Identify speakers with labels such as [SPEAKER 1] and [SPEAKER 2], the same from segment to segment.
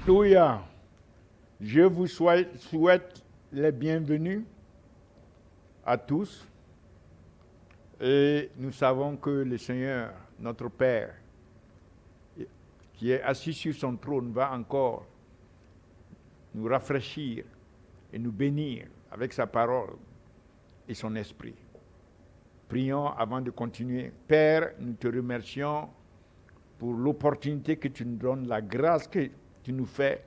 [SPEAKER 1] Alléluia. Je vous souhaite les bienvenus à tous. Et nous savons que le Seigneur, notre Père, qui est assis sur son trône, va encore nous rafraîchir et nous bénir avec sa parole et son esprit. Prions avant de continuer. Père, nous te remercions pour l'opportunité que tu nous donnes, la grâce que tu nous fais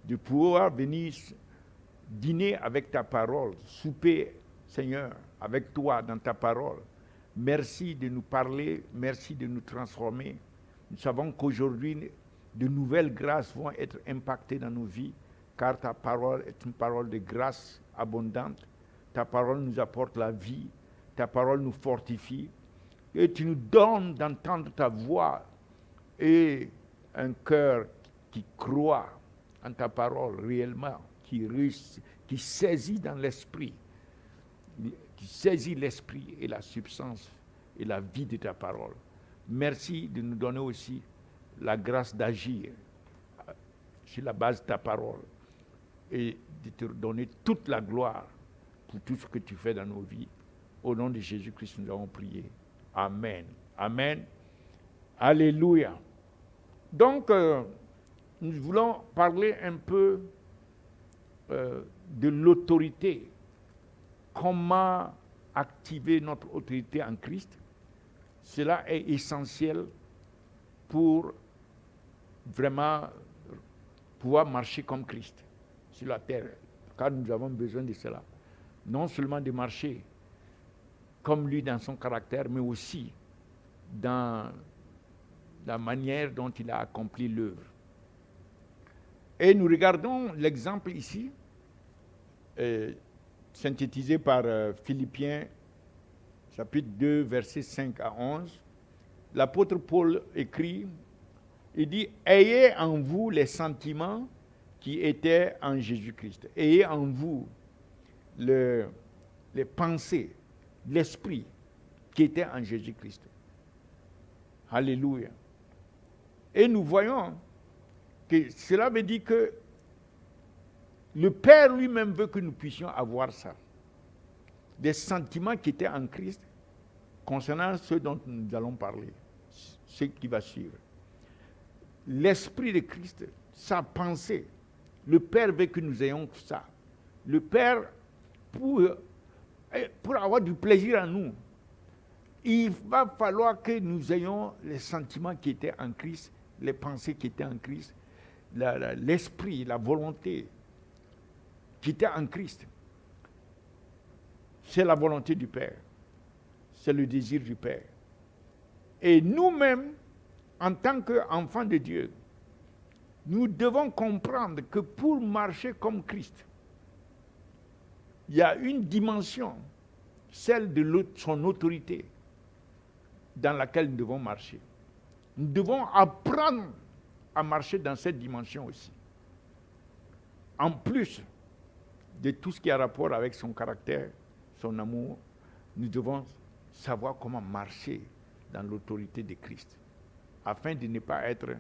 [SPEAKER 1] de pouvoir venir dîner avec ta parole, souper, Seigneur, avec toi dans ta parole. Merci de nous parler, merci de nous transformer. Nous savons qu'aujourd'hui, de nouvelles grâces vont être impactées dans nos vies, car ta parole est une parole de grâce abondante. Ta parole nous apporte la vie, ta parole nous fortifie, et tu nous donnes d'entendre ta voix et un cœur qui croit en ta parole réellement, qui saisit dans l'esprit, qui saisit l'esprit et la substance et la vie de ta parole. Merci de nous donner aussi la grâce d'agir sur la base de ta parole et de te donner toute la gloire pour tout ce que tu fais dans nos vies. Au nom de Jésus-Christ, nous avons prié. Amen. Amen. Alléluia. Donc, nous voulons parler un peu de l'autorité. Comment activer notre autorité en Christ. Cela est essentiel pour vraiment pouvoir marcher comme Christ sur la terre. Car nous avons besoin de cela. Non seulement de marcher comme lui dans son caractère, mais aussi dans la manière dont il a accompli l'œuvre. Et nous regardons l'exemple ici, synthétisé par Philippiens, chapitre 2, versets 5 à 11. L'apôtre Paul écrit, il dit, « Ayez en vous les sentiments qui étaient en Jésus-Christ. Ayez en vous les pensées, l'esprit qui était en Jésus-Christ. » Alléluia. Et nous voyons que cela veut dire que le Père lui-même veut que nous puissions avoir ça. Des sentiments qui étaient en Christ concernant ceux dont nous allons parler, ce qui va suivre. L'esprit de Christ, sa pensée, le Père veut que nous ayons ça. Le Père, pour avoir du plaisir en nous, il va falloir que nous ayons les sentiments qui étaient en Christ, les pensées qui étaient en Christ, l'esprit, la volonté qui était en Christ. C'est la volonté du Père. C'est le désir du Père. Et nous-mêmes, en tant qu'enfants de Dieu, nous devons comprendre que pour marcher comme Christ, il y a une dimension, celle de son autorité, dans laquelle nous devons marcher. Nous devons apprendre à marcher dans cette dimension aussi. En plus de tout ce qui a rapport avec son caractère, son amour, nous devons savoir comment marcher dans l'autorité de Christ, afin de ne pas être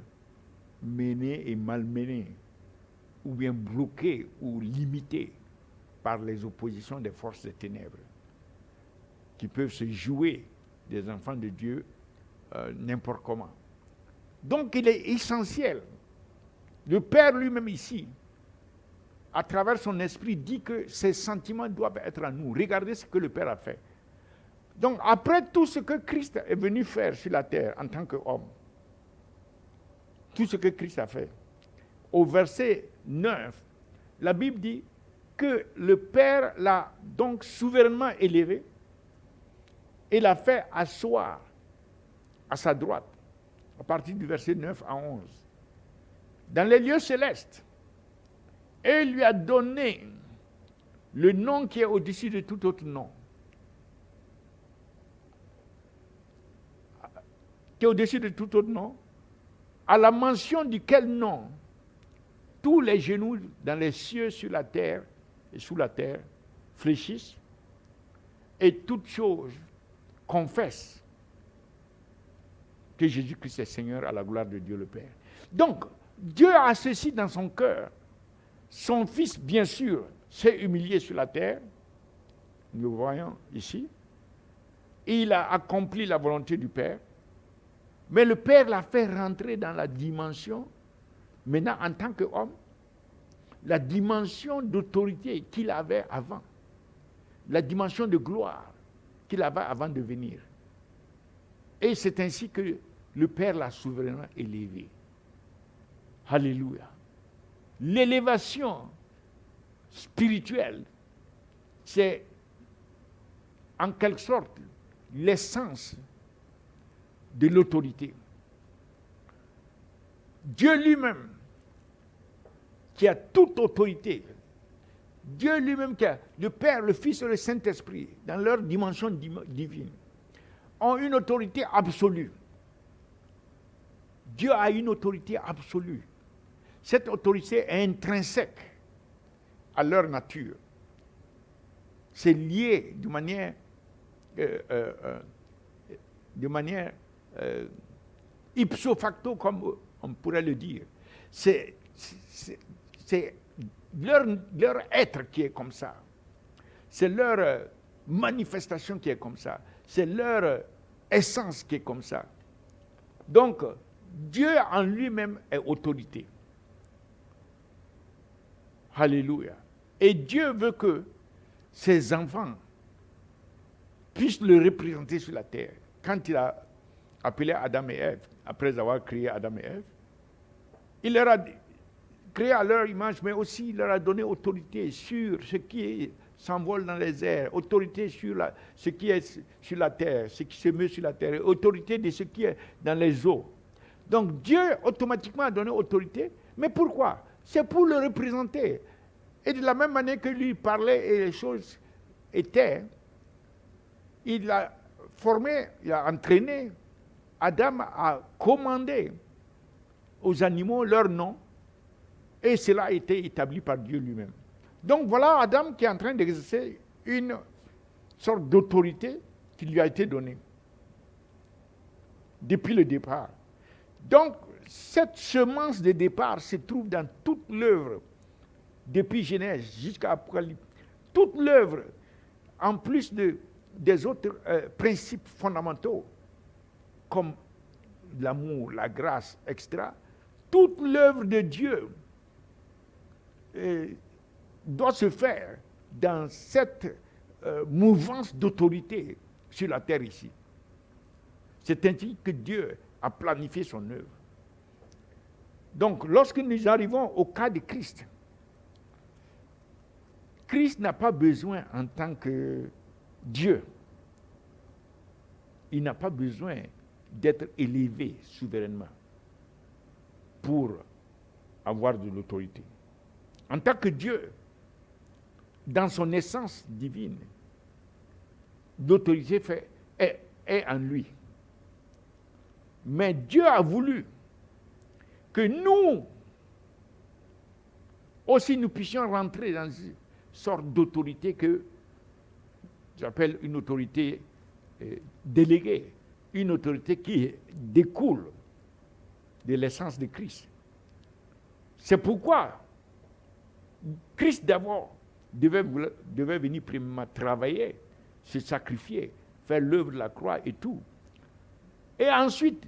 [SPEAKER 1] menés et malmenés, ou bien bloqués ou limités par les oppositions des forces des ténèbres, qui peuvent se jouer des enfants de Dieu n'importe comment. Donc il est essentiel. Le Père lui-même ici, à travers son esprit, dit que ces sentiments doivent être en nous. Regardez ce que le Père a fait. Donc après tout ce que Christ est venu faire sur la terre en tant qu'homme, tout ce que Christ a fait, au verset 9, la Bible dit que le Père l'a donc souverainement élevé et l'a fait asseoir à sa droite, à partir du verset 9 à 11, dans les lieux célestes, et il lui a donné le nom qui est au-dessus de tout autre nom. Qui est au-dessus de tout autre nom, à la mention duquel nom tous les genoux dans les cieux, sur la terre et sous la terre fléchissent, et toutes choses confessent que Jésus-Christ est Seigneur à la gloire de Dieu le Père. Donc, Dieu a ceci dans son cœur. Son Fils, bien sûr, s'est humilié sur la terre. Nous le voyons ici. Il a accompli la volonté du Père. Mais le Père l'a fait rentrer dans la dimension, maintenant en tant qu'homme, la dimension d'autorité qu'il avait avant. La dimension de gloire qu'il avait avant de venir. Et c'est ainsi que le Père l'a souverainement élevé. Alléluia. L'élévation spirituelle, c'est en quelque sorte l'essence de l'autorité. Dieu lui-même, qui a toute autorité, Dieu lui-même qui a le Père, le Fils et le Saint-Esprit, dans leur dimension divine, ont une autorité absolue. Dieu a une autorité absolue. Cette autorité est intrinsèque à leur nature. C'est lié de manière ipso facto, comme on pourrait le dire. C'est leur être qui est comme ça. C'est leur manifestation qui est comme ça. C'est leur essence qui est comme ça. Donc, Dieu en lui-même est autorité. Alléluia. Et Dieu veut que ses enfants puissent le représenter sur la terre. Quand il a appelé Adam et Ève, après avoir créé Adam et Ève, il leur a créé à leur image, mais aussi il leur a donné autorité sur ce qui s'envole dans les airs, autorité sur ce qui est sur la terre, ce qui se meut sur la terre, autorité de ce qui est dans les eaux. Donc Dieu automatiquement a donné autorité, mais pourquoi? C'est pour le représenter. Et de la même manière que lui parlait et les choses étaient, il a formé, il a entraîné, Adam a commandé aux animaux leur nom, et cela a été établi par Dieu lui-même. Donc voilà Adam qui est en train d'exercer une sorte d'autorité qui lui a été donnée depuis le départ. Donc cette semence de départ se trouve dans toute l'œuvre, depuis Genèse jusqu'à Apocalypse. Toute l'œuvre, en plus des autres principes fondamentaux, comme l'amour, la grâce, etc., toute l'œuvre de Dieu doit se faire dans cette mouvance d'autorité sur la terre ici. C'est ainsi que Dieu a planifié son œuvre. Donc, lorsque nous arrivons au cas de Christ, Christ n'a pas besoin en tant que Dieu, il n'a pas besoin d'être élevé souverainement pour avoir de l'autorité. En tant que Dieu, dans son essence divine, l'autorité est en lui. Mais Dieu a voulu que nous aussi nous puissions rentrer dans une sorte d'autorité que j'appelle une autorité déléguée, une autorité qui découle de l'essence de Christ. C'est pourquoi Christ d'abord devait venir premièrement travailler, se sacrifier, faire l'œuvre de la croix et tout. Et ensuite,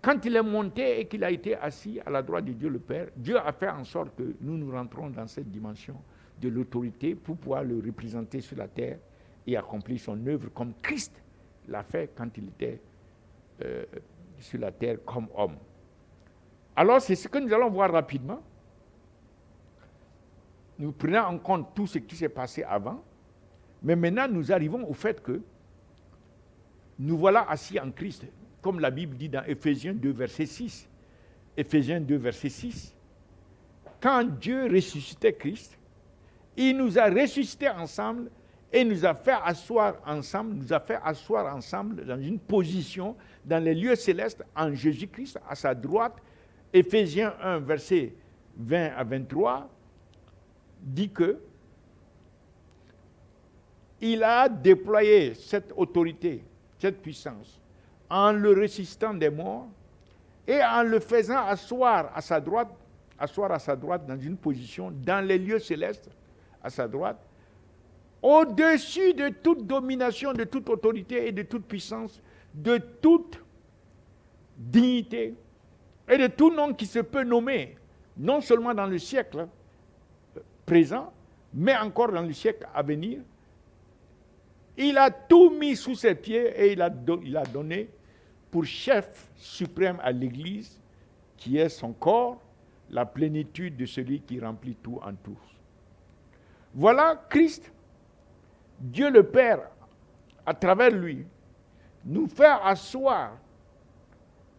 [SPEAKER 1] quand il est monté et qu'il a été assis à la droite de Dieu le Père, Dieu a fait en sorte que nous rentrons dans cette dimension de l'autorité pour pouvoir le représenter sur la terre et accomplir son œuvre comme Christ l'a fait quand il était sur la terre comme homme. Alors c'est ce que nous allons voir rapidement. Nous prenons en compte tout ce qui s'est passé avant, mais maintenant nous arrivons au fait que nous voilà assis en Christ, comme la Bible dit dans Éphésiens 2, verset 6. Éphésiens 2, verset 6. Quand Dieu ressuscitait Christ, il nous a ressuscités ensemble et nous a fait asseoir ensemble, dans une position dans les lieux célestes en Jésus-Christ, à sa droite. Éphésiens 1, verset 20 à 23, dit que il a déployé cette autorité, cette puissance, en le ressuscitant des morts et en le faisant asseoir à sa droite dans une position, dans les lieux célestes, à sa droite, au-dessus de toute domination, de toute autorité et de toute puissance, de toute dignité et de tout nom qui se peut nommer, non seulement dans le siècle présent, mais encore dans le siècle à venir. Il a tout mis sous ses pieds et il a donné pour chef suprême à l'Église, qui est son corps, la plénitude de celui qui remplit tout en tous. Voilà Christ, Dieu le Père, à travers lui, nous fait asseoir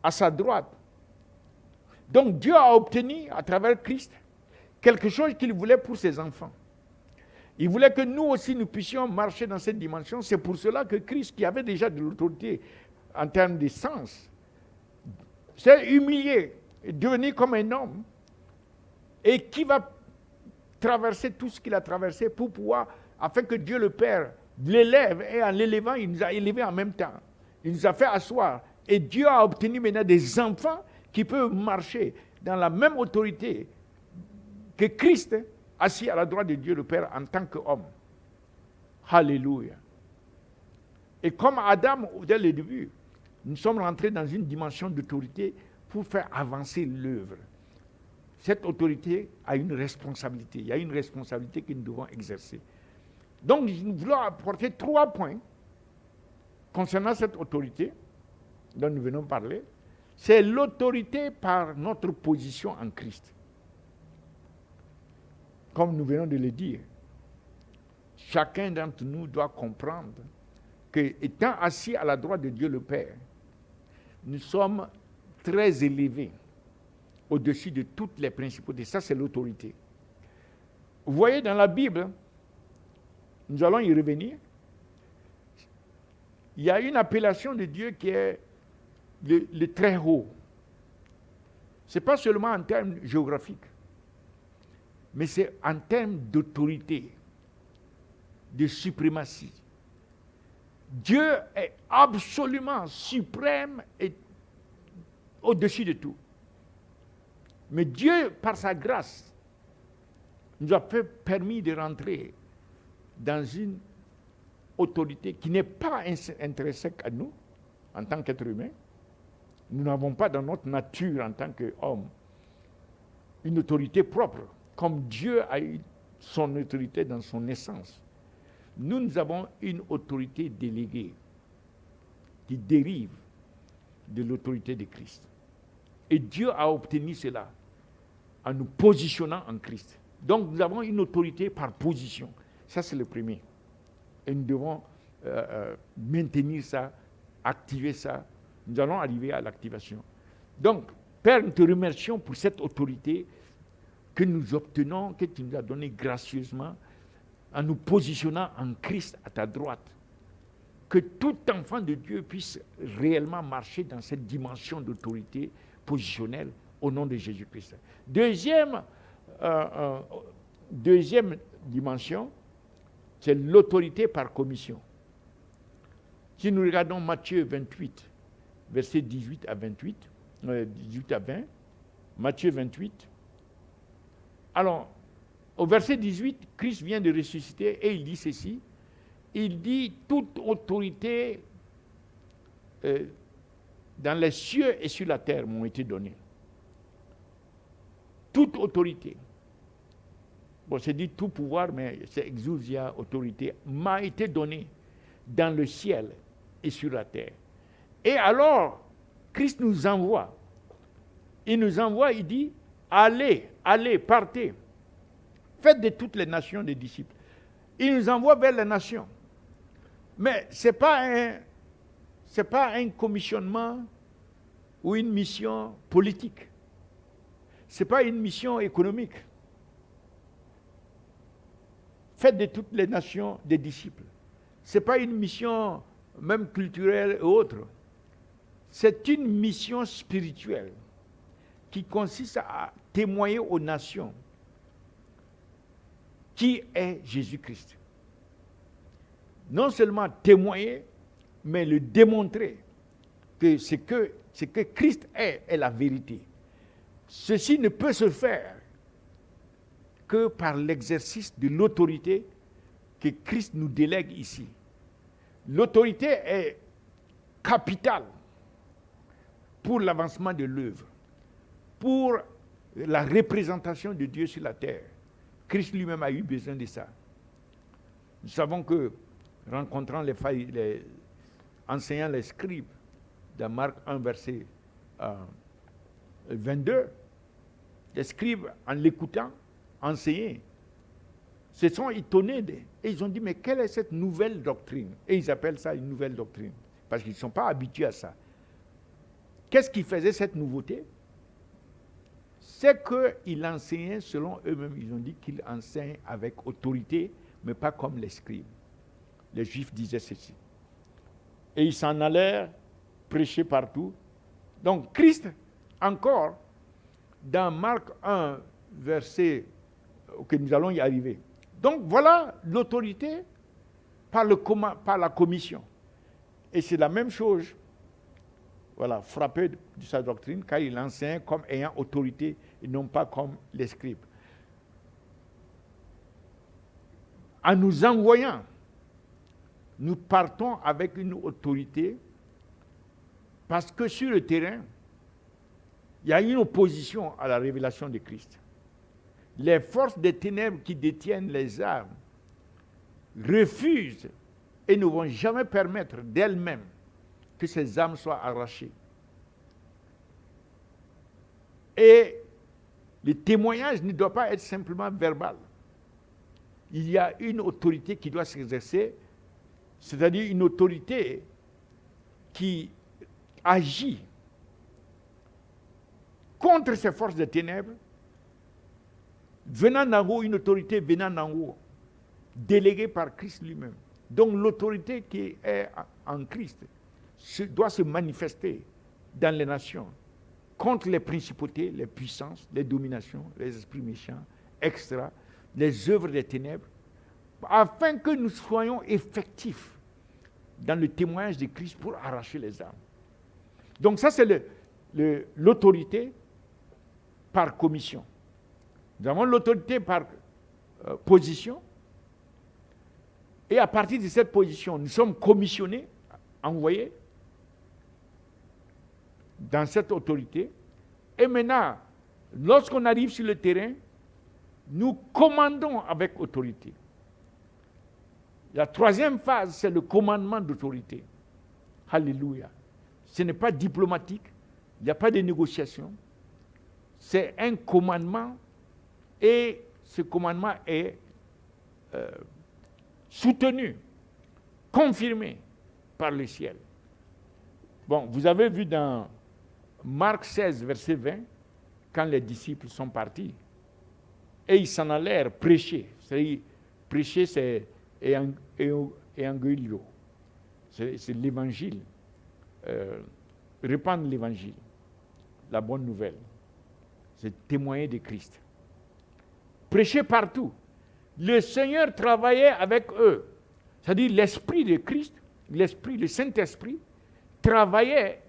[SPEAKER 1] à sa droite. Donc Dieu a obtenu, à travers Christ, quelque chose qu'il voulait pour ses enfants. Il voulait que nous aussi, nous puissions marcher dans cette dimension. C'est pour cela que Christ, qui avait déjà de l'autorité en termes de sens, s'est humilié, est devenu comme un homme, et qui va traverser tout ce qu'il a traversé pour pouvoir, afin que Dieu le Père l'élève, et en l'élevant, il nous a élevés en même temps. Il nous a fait asseoir. Et Dieu a obtenu maintenant des enfants qui peuvent marcher dans la même autorité que Christ, assis à la droite de Dieu le Père en tant qu'homme. Alléluia. Et comme Adam, dès le début, nous sommes rentrés dans une dimension d'autorité pour faire avancer l'œuvre. Cette autorité a une responsabilité. Il y a une responsabilité que nous devons exercer. Donc, nous voulons apporter 3 points concernant cette autorité dont nous venons de parler. C'est l'autorité par notre position en Christ. Comme nous venons de le dire, chacun d'entre nous doit comprendre qu'étant assis à la droite de Dieu le Père, nous sommes très élevés au-dessus de toutes les principautés. Ça, c'est l'autorité. Vous voyez dans la Bible, nous allons y revenir, il y a une appellation de Dieu qui est le très haut. Ce n'est pas seulement en termes géographiques, mais c'est en termes d'autorité, de suprématie. Dieu est absolument suprême et au-dessus de tout. Mais Dieu, par sa grâce, nous a permis de rentrer dans une autorité qui n'est pas intrinsèque à nous, en tant qu'être humain. Nous n'avons pas dans notre nature, en tant qu'homme, une autorité propre, comme Dieu a eu son autorité dans son essence. Nous avons une autorité déléguée qui dérive de l'autorité de Christ. Et Dieu a obtenu cela en nous positionnant en Christ. Donc nous avons une autorité par position. Ça, c'est le premier. Et nous devons maintenir ça, activer ça. Nous allons arriver à l'activation. Donc, Père, nous te remercions pour cette autorité que nous obtenons, que tu nous as donnée gracieusement, en nous positionnant en Christ à ta droite. Que tout enfant de Dieu puisse réellement marcher dans cette dimension d'autorité positionnelle au nom de Jésus-Christ. Deuxième dimension, c'est l'autorité par commission. Si nous regardons Matthieu 28, versets 18 à 28, 18 à 20, Matthieu 28. Alors, au verset 18, Christ vient de ressusciter et il dit ceci. Il dit, toute autorité dans les cieux et sur la terre m'ont été données. Toute autorité. Bon, c'est dit tout pouvoir, mais c'est exousia, autorité, m'a été donnée dans le ciel et sur la terre. Et alors, Christ nous envoie. Il nous envoie, il dit, allez, partez. Faites de toutes les nations des disciples. Il nous envoie vers les nations. Mais ce n'est pas un commissionnement ou une mission politique. Ce n'est pas une mission économique. Faites de toutes les nations des disciples. Ce n'est pas une mission même culturelle et autre. C'est une mission spirituelle qui consiste à témoigner aux nations qui est Jésus-Christ. Non seulement témoigner, mais le démontrer que ce que c'est que Christ est la vérité. Ceci ne peut se faire que par l'exercice de l'autorité que Christ nous délègue ici. L'autorité est capitale pour l'avancement de l'œuvre, pour la représentation de Dieu sur la terre. Christ lui-même a eu besoin de ça. Nous savons que, rencontrant enseignant les scribes, dans Marc 1, verset 22, les scribes, en l'écoutant, enseigner, se sont étonnés et ils ont dit, mais quelle est cette nouvelle doctrine? Et ils appellent ça une nouvelle doctrine, parce qu'ils ne sont pas habitués à ça. Qu'est-ce qui faisait cette nouveauté? C'est qu'ils enseignaient selon eux-mêmes. Ils ont dit qu'ils enseignent avec autorité, mais pas comme les scribes. Les Juifs disaient ceci. Et ils s'en allèrent prêcher partout. Donc Christ, encore, dans Marc 1, verset, que nous allons y arriver. Donc voilà l'autorité par la commission. Et c'est la même chose, voilà, frappé de sa doctrine, car il enseigne comme ayant autorité et non pas comme les scribes. En nous envoyant, nous partons avec une autorité parce que sur le terrain, il y a une opposition à la révélation de Christ. Les forces des ténèbres qui détiennent les armes refusent et ne vont jamais permettre d'elles-mêmes que ces âmes soient arrachées. Et le témoignage ne doit pas être simplement verbal. Il y a une autorité qui doit s'exercer, c'est-à-dire une autorité qui agit contre ces forces de ténèbres, venant d'en haut, une autorité venant d'en haut, déléguée par Christ lui-même. Donc l'autorité qui est en Christ doit se manifester dans les nations contre les principautés, les puissances, les dominations, les esprits méchants, etc., les œuvres des ténèbres, afin que nous soyons effectifs dans le témoignage de Christ pour arracher les âmes. Donc ça, c'est l'autorité par commission. Nous avons l'autorité par position, et à partir de cette position, nous sommes commissionnés, envoyés dans cette autorité. Et maintenant, lorsqu'on arrive sur le terrain, nous commandons avec autorité. La troisième phase, c'est le commandement d'autorité. Alléluia. Ce n'est pas diplomatique, il n'y a pas de négociation. C'est un commandement et ce commandement est soutenu, confirmé par le ciel. Bon, vous avez vu dans Marc 16, verset 20, quand les disciples sont partis, et ils s'en allèrent prêcher. C'est-à-dire, prêcher, c'est evangélio. C'est l'évangile. Répandre l'évangile, la bonne nouvelle. C'est témoigner de Christ. Prêcher partout. Le Seigneur travaillait avec eux. C'est-à-dire l'Esprit de Christ, l'Esprit, le Saint-Esprit, travaillait.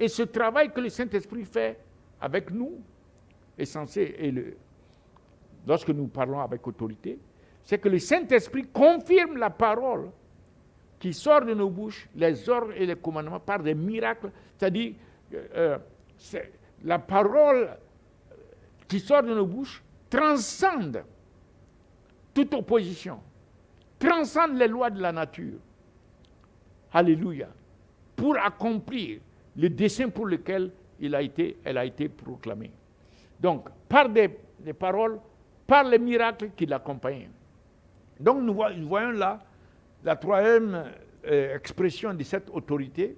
[SPEAKER 1] Et ce travail que le Saint-Esprit fait avec nous est censé, lorsque nous parlons avec autorité, c'est que le Saint-Esprit confirme la parole qui sort de nos bouches, les ordres et les commandements par des miracles. C'est-à-dire, la parole qui sort de nos bouches transcende toute opposition, transcende les lois de la nature. Alléluia. Pour accomplir le dessein pour lequel elle a été proclamée. Donc, par des paroles, par les miracles qui l'accompagnent. Donc, nous voyons là la troisième expression de cette autorité,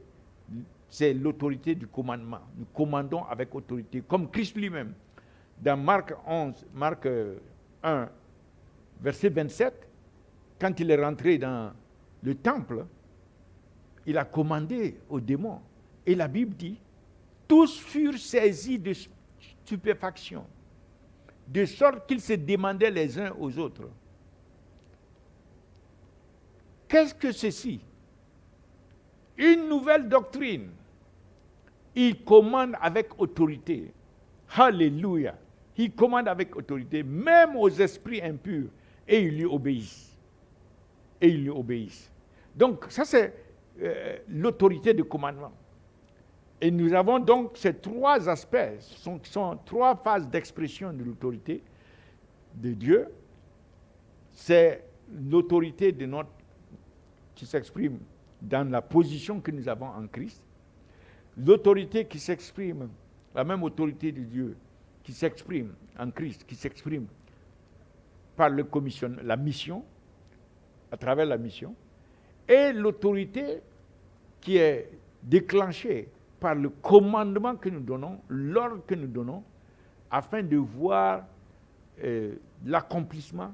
[SPEAKER 1] c'est l'autorité du commandement. Nous commandons avec autorité, comme Christ lui-même. Dans Marc 1, verset 27, quand il est rentré dans le temple, il a commandé aux démons. Et la Bible dit, tous furent saisis de stupéfaction, de sorte qu'ils se demandaient les uns aux autres, qu'est-ce que ceci? Une nouvelle doctrine Il commande avec autorité. Alléluia. Il commande avec autorité, même aux esprits impurs, et ils lui obéissent. Et ils lui obéissent. Donc, ça c'est l'autorité de commandement. Et nous avons donc ces trois aspects, sont trois phases d'expression de l'autorité de Dieu. C'est l'autorité de notre, qui s'exprime dans la position que nous avons en Christ. L'autorité qui s'exprime, la même autorité de Dieu, qui s'exprime en Christ, qui s'exprime par la mission, à travers la mission, et l'autorité qui est déclenchée par le commandement que nous donnons, l'ordre que nous donnons, afin de voir l'accomplissement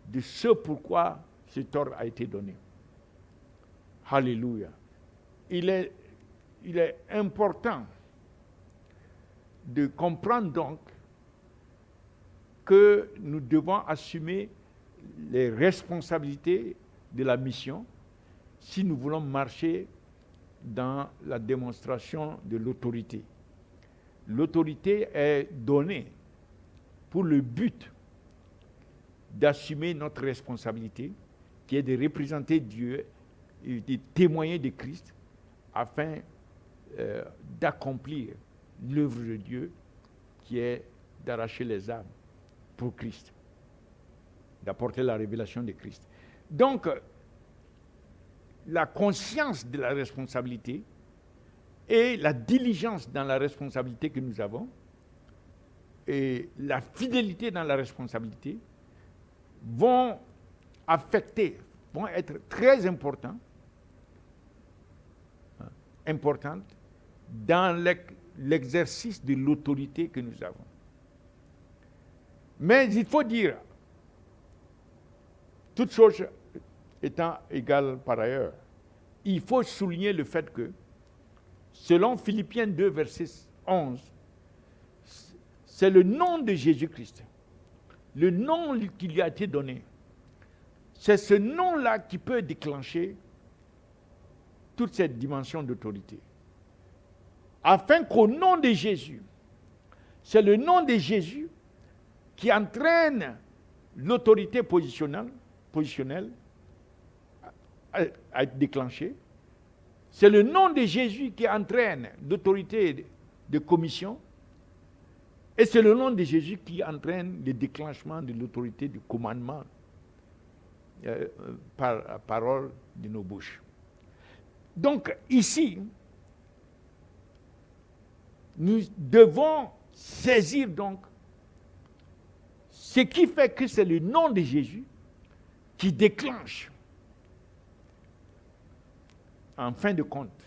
[SPEAKER 1] de ce pourquoi cet ordre a été donné. Alléluia. Il est important de comprendre donc que nous devons assumer les responsabilités de la mission si nous voulons marcher dans la démonstration de l'autorité. L'autorité est donnée pour le but d'assumer notre responsabilité, qui est de représenter Dieu et de témoigner de Christ afin d'accomplir l'œuvre de Dieu qui est d'arracher les âmes pour Christ, d'apporter la révélation de Christ. Donc, la conscience de la responsabilité et la diligence dans la responsabilité que nous avons et la fidélité dans la responsabilité vont être très importantes dans l'exercice de l'autorité que nous avons. Mais il faut dire, toutes choses étant égales par ailleurs, il faut souligner le fait que, selon Philippiens 2, verset 11, c'est le nom de Jésus-Christ, le nom qui lui a été donné. C'est ce nom-là qui peut déclencher toute cette dimension d'autorité. Afin qu'au nom de Jésus, c'est le nom de Jésus qui entraîne l'autorité positionnelle à être déclenchée. C'est le nom de Jésus qui entraîne l'autorité de commission. Et c'est le nom de Jésus qui entraîne le déclenchement de l'autorité du commandement par la parole de nos bouches. Donc ici, nous devons saisir donc ce qui fait que c'est le nom de Jésus qui déclenche, en fin de compte,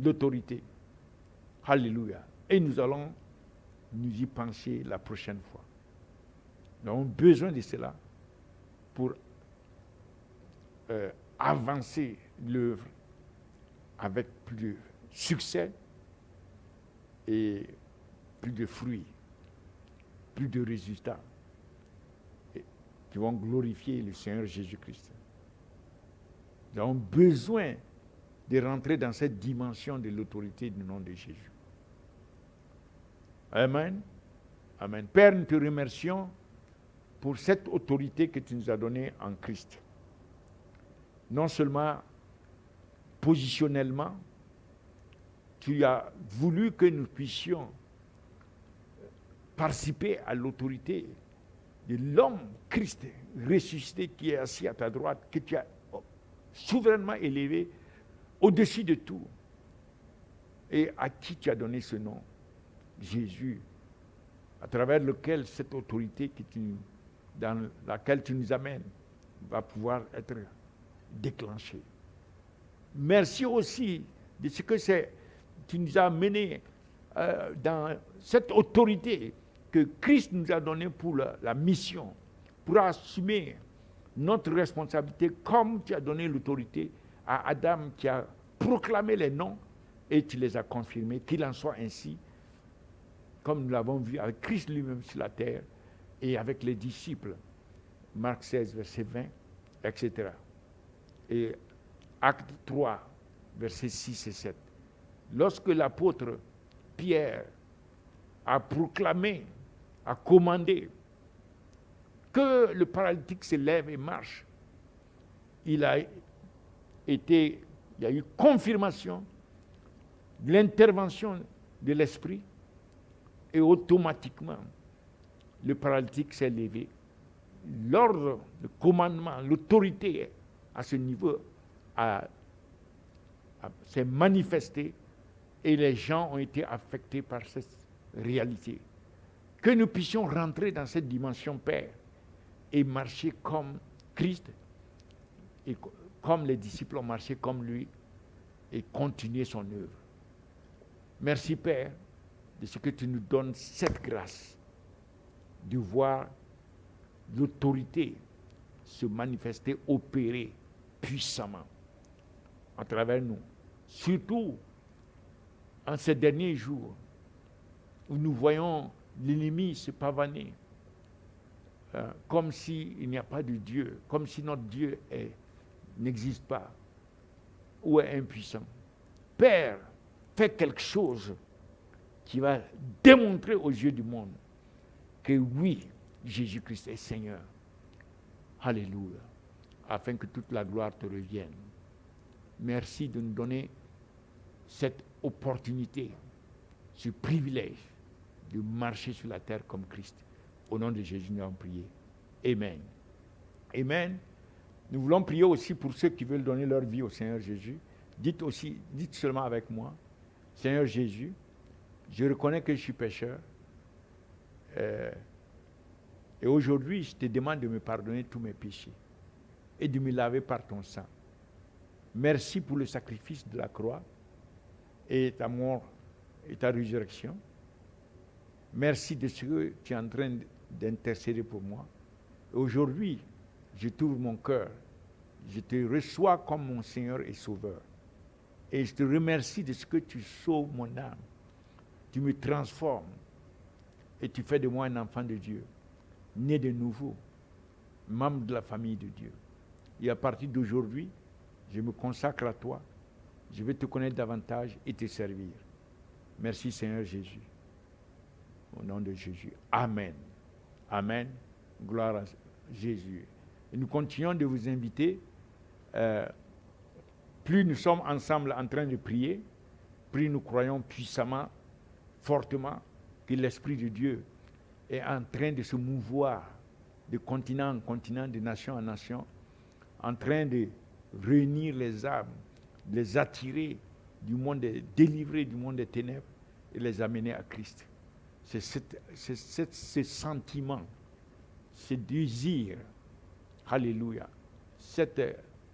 [SPEAKER 1] l'autorité. Alléluia. Et nous allons nous y pencher la prochaine fois. Nous avons besoin de cela pour avancer l'œuvre avec plus de succès et plus de fruits, plus de résultats qui vont glorifier le Seigneur Jésus-Christ. Nous avons besoin de rentrer dans cette dimension de l'autorité du nom de Jésus. Amen. Amen. Père, nous te remercions pour cette autorité que tu nous as donnée en Christ. Non seulement positionnellement, tu as voulu que nous puissions participer à l'autorité de l'homme Christ ressuscité qui est assis à ta droite, que tu as souverainement élevé au-dessus de tout, et à qui tu as donné ce nom, Jésus, à travers lequel cette autorité dans laquelle tu nous amènes va pouvoir être déclenchée. Merci aussi de ce que tu nous as amené dans cette autorité que Christ nous a donnée pour la mission, pour assumer notre responsabilité comme tu as donné l'autorité à Adam qui a proclamé les noms et tu les as confirmés, qu'il en soit ainsi, comme nous l'avons vu avec Christ lui-même sur la terre et avec les disciples, Marc 16, verset 20, etc. Et Acte 3, versets 6 et 7. Lorsque l'apôtre Pierre a proclamé, a commandé que le paralytique se lève et marche, il y a eu confirmation de l'intervention de l'Esprit et automatiquement, le paralytique s'est levé. L'ordre, le commandement, l'autorité à ce niveau s'est manifesté et les gens ont été affectés par cette réalité. Que nous puissions rentrer dans cette dimension, Père, et marcher comme Christ, et comme les disciples ont marché comme lui, et continuer son œuvre. Merci, Père, de ce que tu nous donnes cette grâce de voir l'autorité se manifester, opérer puissamment à travers nous. Surtout en ces derniers jours où nous voyons l'ennemi se pavaner comme s'il n'y a pas de Dieu, comme si notre Dieu n'existe pas ou est impuissant. Père, fais quelque chose qui va démontrer aux yeux du monde que oui, Jésus-Christ est Seigneur. Alléluia. Afin que toute la gloire te revienne. Merci de nous donner cette opportunité, ce privilège de marcher sur la terre comme Christ. Au nom de Jésus, nous avons prié. Amen. Amen. Nous voulons prier aussi pour ceux qui veulent donner leur vie au Seigneur Jésus. Dites seulement avec moi, Seigneur Jésus, je reconnais que je suis pécheur. Et aujourd'hui, je te demande de me pardonner tous mes péchés et de me laver par ton sang. Merci pour le sacrifice de la croix et ta mort et ta résurrection. Merci de ce que tu es en train d'intercéder pour moi. Et aujourd'hui, je t'ouvre mon cœur. Je te reçois comme mon Seigneur et Sauveur. Et je te remercie de ce que tu sauves mon âme. Tu me transformes et tu fais de moi un enfant de Dieu, né de nouveau, membre de la famille de Dieu. Et à partir d'aujourd'hui, je me consacre à toi. Je vais te connaître davantage et te servir. Merci Seigneur Jésus. Au nom de Jésus. Amen. Amen. Gloire à Jésus. Et nous continuons de vous inviter. Plus nous sommes ensemble en train de prier, plus nous croyons puissamment, fortement, que l'Esprit de Dieu est en train de se mouvoir de continent en continent, de nation en nation, en train de réunir les âmes, de les attirer du monde, délivrer du monde des ténèbres et les amener à Christ. C'est ce sentiment, ce désir, alléluia, cette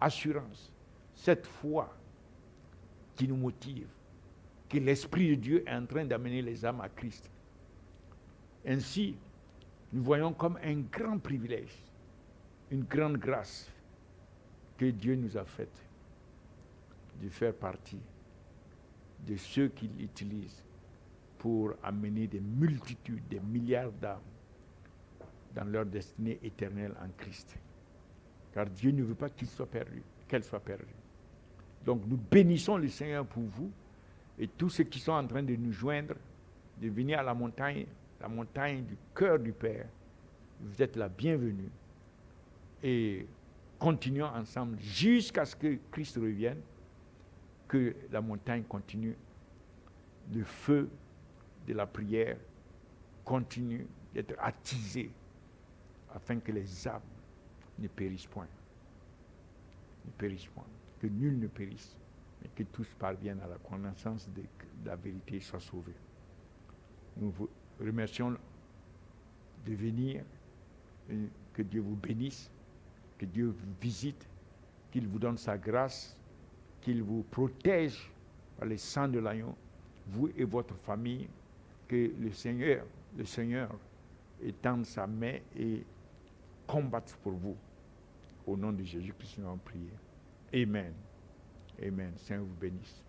[SPEAKER 1] assurance, cette foi qui nous motive, que l'Esprit de Dieu est en train d'amener les âmes à Christ. Ainsi, nous voyons comme un grand privilège, une grande grâce que Dieu nous a faite de faire partie de ceux qu'il utilise pour amener des multitudes, des milliards d'âmes dans leur destinée éternelle en Christ. Car Dieu ne veut pas qu'elles soient perdues. Donc nous bénissons le Seigneur pour vous et tous ceux qui sont en train de nous joindre, de venir à la montagne du cœur du Père. Vous êtes la bienvenue. Et continuons ensemble jusqu'à ce que Christ revienne, que la montagne continue, le feu de la prière continue d'être attisé afin que les âmes ne périssent point. Ne périssent point. Que nul ne périsse, mais que tous parviennent à la connaissance de la vérité et soient sauvés. Nous vous remercions de venir, et que Dieu vous bénisse, que Dieu vous visite, qu'il vous donne sa grâce, qu'il vous protège par le sang de l'agneau, vous et votre famille, que le Seigneur étende sa main et combatte pour vous. Au nom de Jésus-Christ, nous avons prié. Amen. Amen. Seigneur vous bénisse.